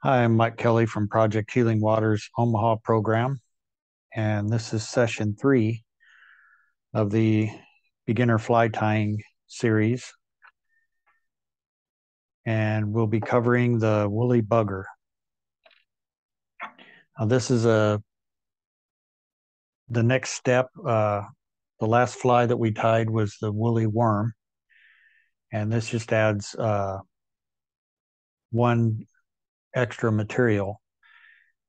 Hi, I'm Mike Kelly from Project Healing Waters Omaha program, and this is session 3 of the beginner fly tying series. And we'll be covering the woolly bugger. Now, this is the next step. The last fly that we tied was the woolly worm, and this just adds one extra material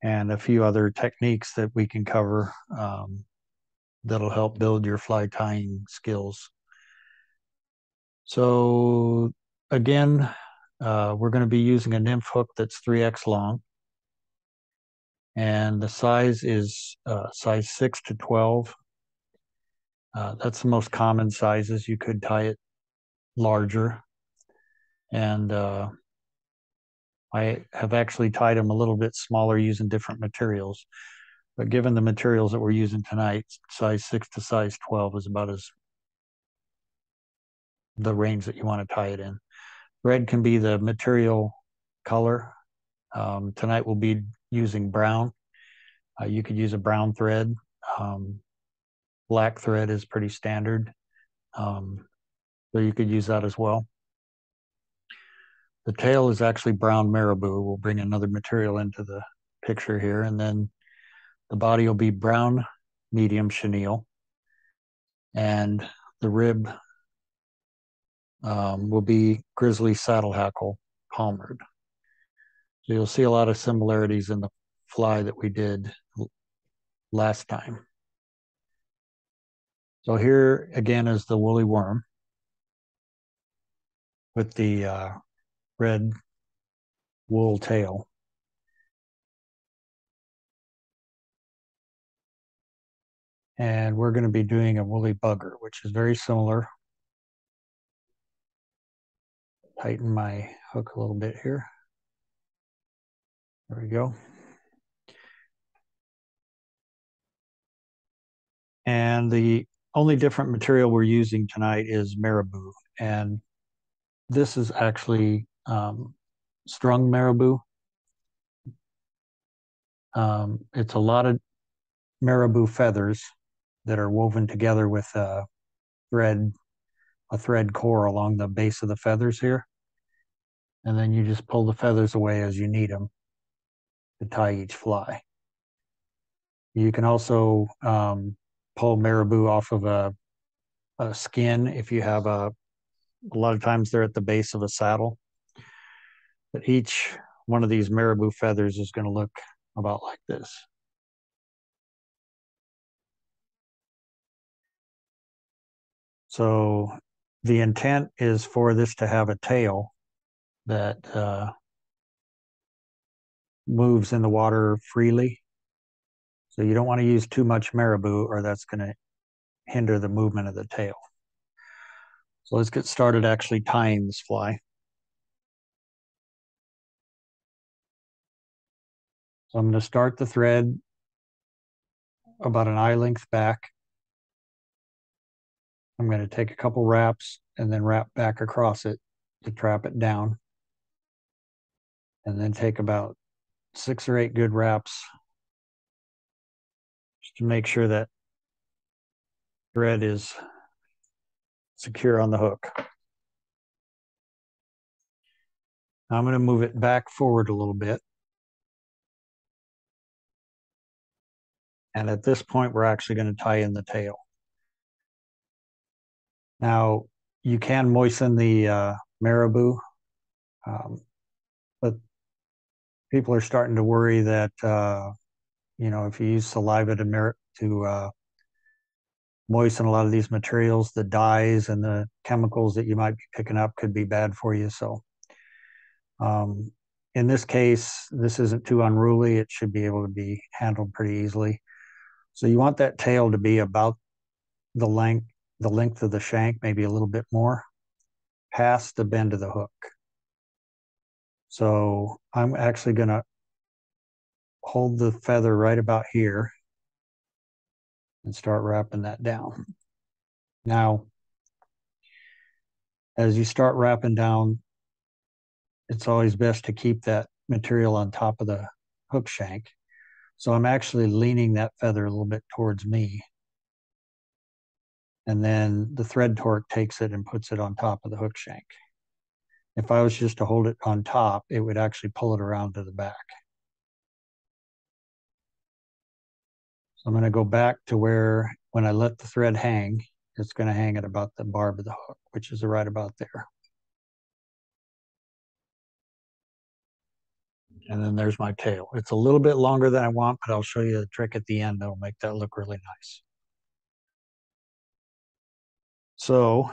and a few other techniques that we can cover that'll help build your fly tying skills. So again, we're going to be using a nymph hook that's 3x long, and the size is size 6 to 12. That's the most common sizes. You could tie it larger, and I have actually tied them a little bit smaller using different materials. But given the materials that we're using tonight, size 6 to size 12 is about as the range that you want to tie it in. Red can be the material color. Tonight we'll be using brown. You could use a brown thread. Black thread is pretty standard. So you could use that as well. The tail is actually brown marabou. We'll bring another material into the picture here. And then the body will be brown medium chenille. And the rib will be grizzly saddle hackle palmered. So you'll see a lot of similarities in the fly that we did last time. So here again is the woolly worm with the red wool tail. And we're going to be doing a woolly bugger, which is very similar. Tighten my hook a little bit here. There we go. And the only different material we're using tonight is marabou. And this is actually strung marabou. It's a lot of marabou feathers that are woven together with a thread core along the base of the feathers here. And then you just pull the feathers away as you need them to tie each fly. You can also pull marabou off of a skin if you have a lot of times they're at the base of a saddle. But each one of these marabou feathers is going to look about like this. So the intent is for this to have a tail that moves in the water freely. So you don't want to use too much marabou or that's going to hinder the movement of the tail. So let's get started actually tying this fly. So I'm going to start the thread about an eye length back. I'm going to take a couple wraps and then wrap back across it to trap it down. And then take about 6 or 8 good wraps just to make sure that thread is secure on the hook. Now I'm going to move it back forward a little bit. And at this point, we're actually going to tie in the tail. Now, you can moisten the marabou, but people are starting to worry that, if you use saliva to moisten a lot of these materials, the dyes and the chemicals that you might be picking up could be bad for you. So in this case, this isn't too unruly. It should be able to be handled pretty easily. So you want that tail to be about the length of the shank, maybe a little bit more, past the bend of the hook. So I'm actually going to hold the feather right about here and start wrapping that down. Now, as you start wrapping down, it's always best to keep that material on top of the hook shank. So I'm actually leaning that feather a little bit towards me. And then the thread torque takes it and puts it on top of the hook shank. If I was just to hold it on top, it would actually pull it around to the back. So I'm going to go back to where, when I let the thread hang, it's going to hang at about the barb of the hook, which is right about there. And then there's my tail. It's a little bit longer than I want, but I'll show you the trick at the end that'll make that look really nice. So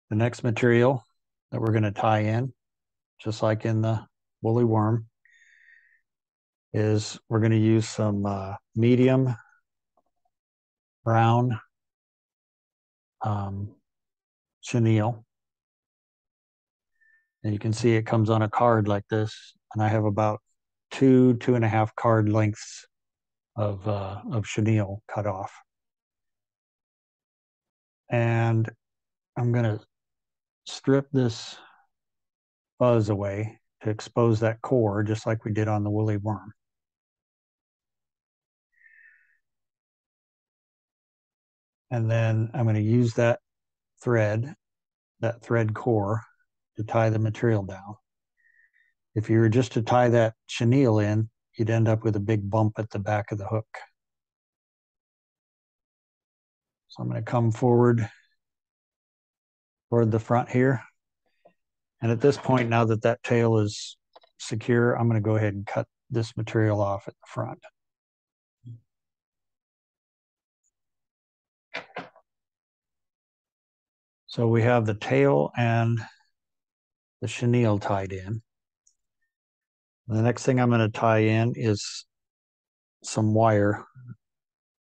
the next material that we're going to tie in, just like in the woolly worm, is we're going to use some medium brown chenille. And you can see it comes on a card like this. And I have about 2.5 card lengths of chenille cut off. And I'm going to strip this fuzz away to expose that core, just like we did on the woolly worm. And then I'm going to use that thread core, to tie the material down. If you were just to tie that chenille in, you'd end up with a big bump at the back of the hook. So I'm going to come forward toward the front here. And at this point, now that that tail is secure, I'm going to go ahead and cut this material off at the front. So we have the tail and the chenille tied in. The next thing I'm going to tie in is some wire.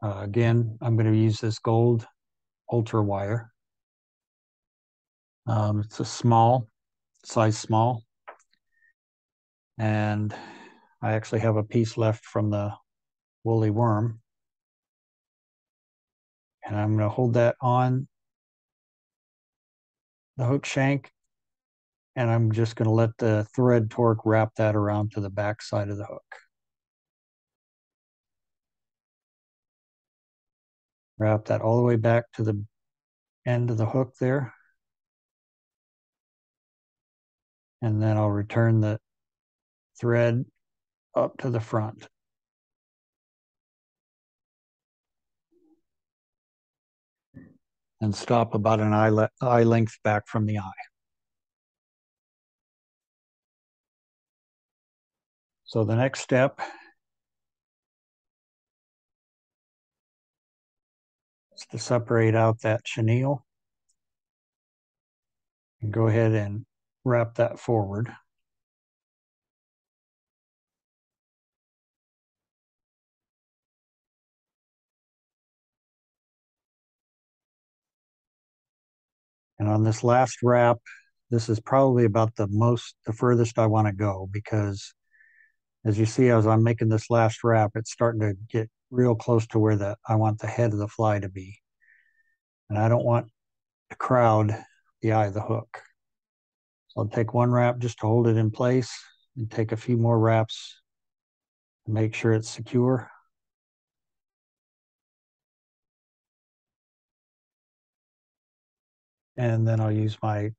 Again, I'm going to use this gold ultra wire. It's a size small. And I actually have a piece left from the woolly worm. And I'm going to hold that on the hook shank. And I'm just going to let the thread torque wrap that around to the back side of the hook. Wrap that all the way back to the end of the hook there. And then I'll return the thread up to the front. And stop about an eye length back from the eye. So the next step is to separate out that chenille and go ahead and wrap that forward. And on this last wrap, this is probably about the furthest I want to go, because as you see, as I'm making this last wrap, it's starting to get real close to where I want the head of the fly to be. And I don't want to crowd the eye of the hook. So I'll take one wrap just to hold it in place, and take a few more wraps to make sure it's secure. And then I'll use my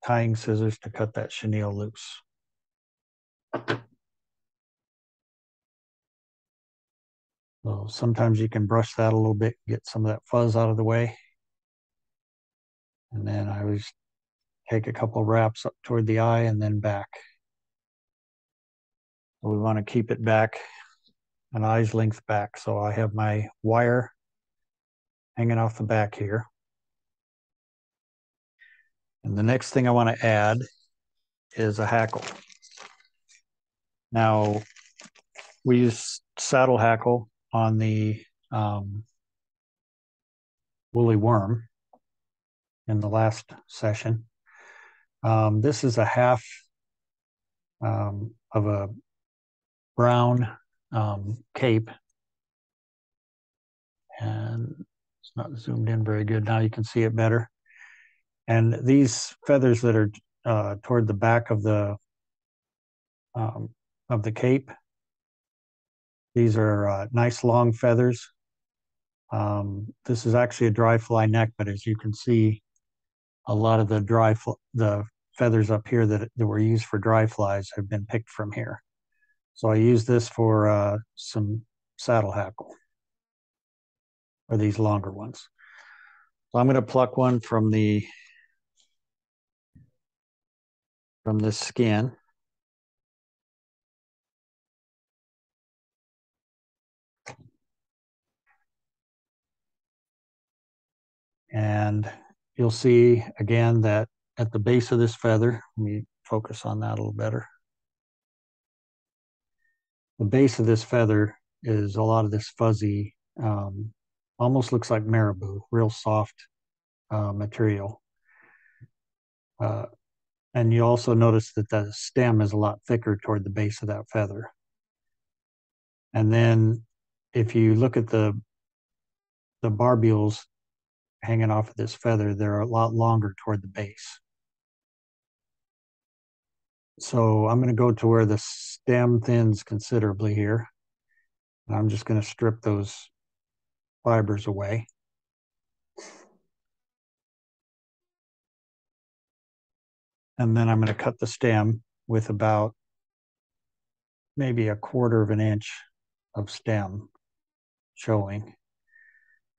tying scissors to cut that chenille loose. So sometimes you can brush that a little bit, get some of that fuzz out of the way. And then I always take a couple wraps up toward the eye and then back. So we want to keep it back an eye's length back. So I have my wire hanging off the back here. And the next thing I want to add is a hackle. Now, we use saddle hackle on the woolly worm in the last session. This is a half of a brown cape, and it's not zoomed in very good. Now you can see it better. And these feathers that are toward the back of the of the cape. These are nice long feathers. This is actually a dry fly neck, but as you can see, a lot of the feathers up here that were used for dry flies have been picked from here. So I use this for some saddle hackle, or these longer ones. So I'm going to pluck one from this skin. And you'll see again that at the base of this feather, let me focus on that a little better. The base of this feather is a lot of this fuzzy, almost looks like marabou, real soft material. And you also notice that the stem is a lot thicker toward the base of that feather. And then if you look at the barbules hanging off of this feather, they're a lot longer toward the base. So I'm going to go to where the stem thins considerably here. And I'm just going to strip those fibers away. And then I'm going to cut the stem with about maybe 1/4 of an inch of stem showing.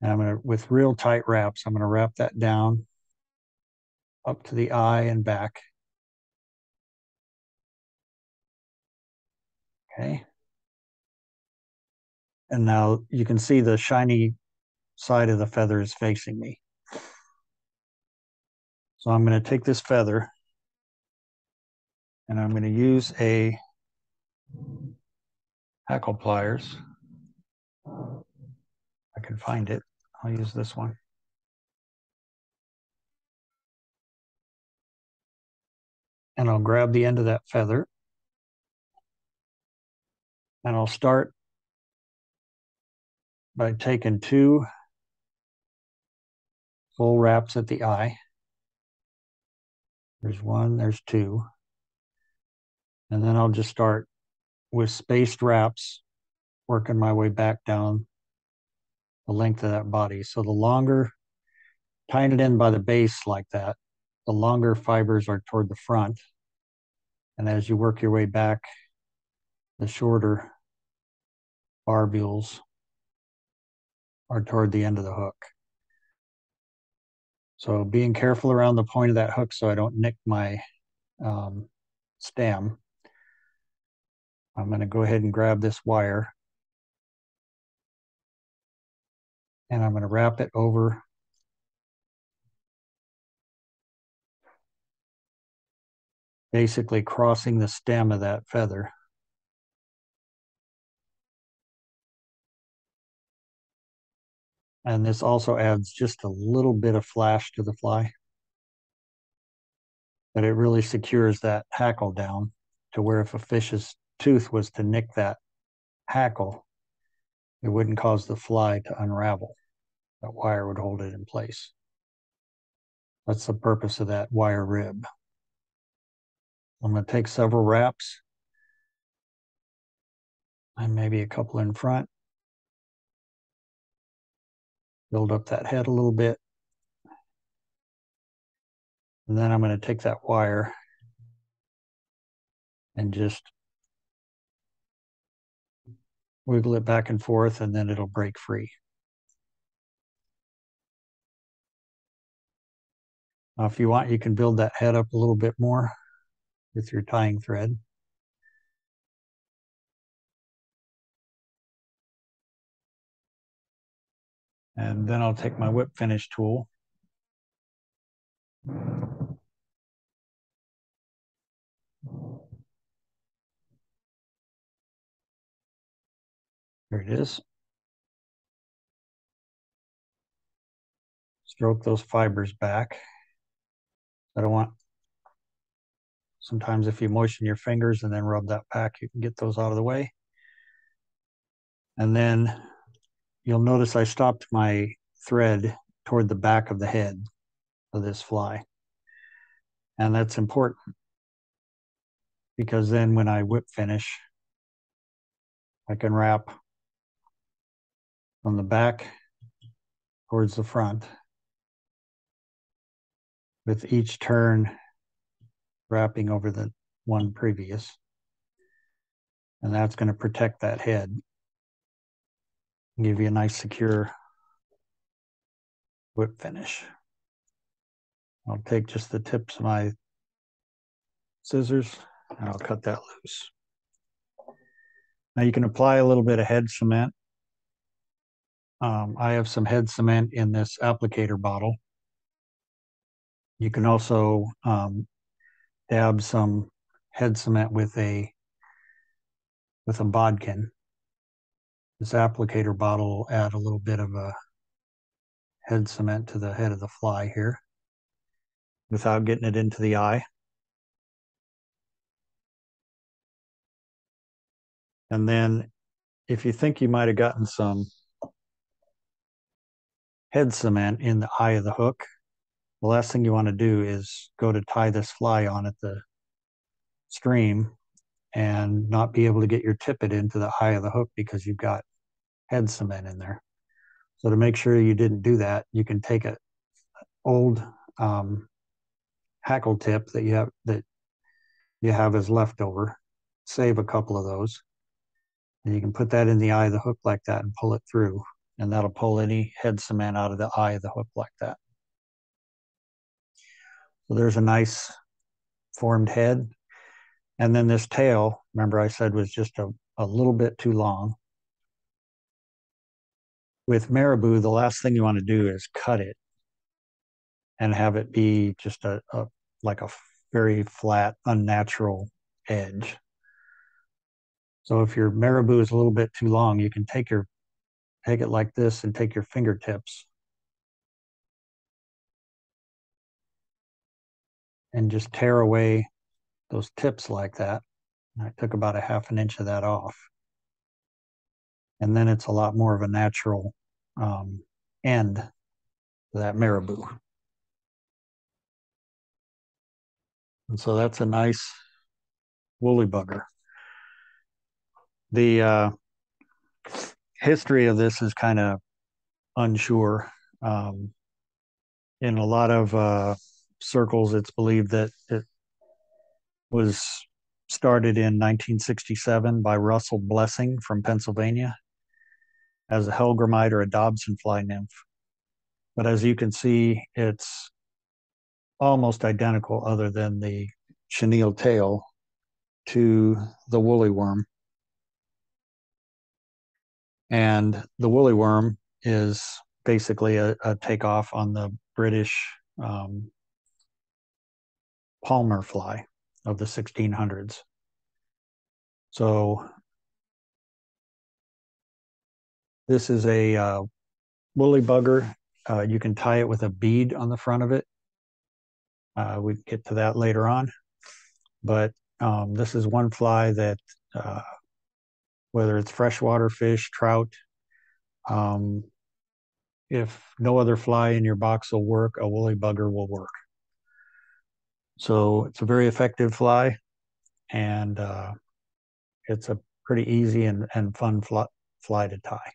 And I'm going to, with real tight wraps, I'm going to wrap that down up to the eye and back. Okay. And now you can see the shiny side of the feather is facing me. So I'm going to take this feather and I'm going to use a hackle pliers. I can find it. I'll use this one. And I'll grab the end of that feather. And I'll start by taking 2 full wraps at the eye. There's 1, there's 2. And then I'll just start with spaced wraps, working my way back down the length of that body. So the longer, tying it in by the base like that, the longer fibers are toward the front. And as you work your way back, the shorter barbules are toward the end of the hook. So being careful around the point of that hook so I don't nick my stem. I'm going to go ahead and grab this wire and I'm going to wrap it over basically crossing the stem of that feather. And this also adds just a little bit of flash to the fly, but it really secures that hackle down to where if a fish's tooth was to nick that hackle, it wouldn't cause the fly to unravel. That wire would hold it in place. That's the purpose of that wire rib. I'm going to take several wraps and maybe a couple in front. Build up that head a little bit. And then I'm going to take that wire and just wiggle it back and forth, and then it'll break free. Now, if you want, you can build that head up a little bit more with your tying thread. And then I'll take my whip finish tool. Here it is. Stroke those fibers back. I don't want, sometimes if you moisten your fingers and then rub that back, you can get those out of the way. And then you'll notice I stopped my thread toward the back of the head of this fly. And that's important because then when I whip finish, I can wrap from the back towards the front, with each turn wrapping over the one previous. And that's going to protect that head and give you a nice secure whip finish. I'll take just the tips of my scissors and I'll cut that loose. Now you can apply a little bit of head cement. I have some head cement in this applicator bottle. You can also dab some head cement with a bodkin. This applicator bottle will add a little bit of a head cement to the head of the fly here without getting it into the eye. And then if you think you might have gotten some head cement in the eye of the hook, the last thing you want to do is go to tie this fly on at the stream and not be able to get your tippet into the eye of the hook because you've got head cement in there. So to make sure you didn't do that, you can take an old hackle tip that you have as leftover, save a couple of those, and you can put that in the eye of the hook like that and pull it through, and that'll pull any head cement out of the eye of the hook like that. So there's a nice formed head. And then this tail, remember I said was just a little bit too long. With marabou, the last thing you want to do is cut it and have it be just like a very flat, unnatural edge. So if your marabou is a little bit too long, you can take it like this and take your fingertips and just tear away those tips like that. And I took about a ½ inch of that off. And then it's a lot more of a natural end to that marabou. And so that's a nice woolly bugger. The history of this is kind of unsure. In a lot of circles, it's believed that it was started in 1967 by Russell Blessing from Pennsylvania as a Hellgrammite or a Dobson fly nymph. But as you can see, it's almost identical other than the chenille tail to the woolly worm. And the woolly worm is basically a takeoff on the British Palmer fly of the 1600s. So this is a woolly bugger. You can tie it with a bead on the front of it. We get to that later on. But this is one fly that, whether it's freshwater fish, trout, if no other fly in your box will work, a woolly bugger will work. So it's a very effective fly, and it's a pretty easy and fun fly to tie.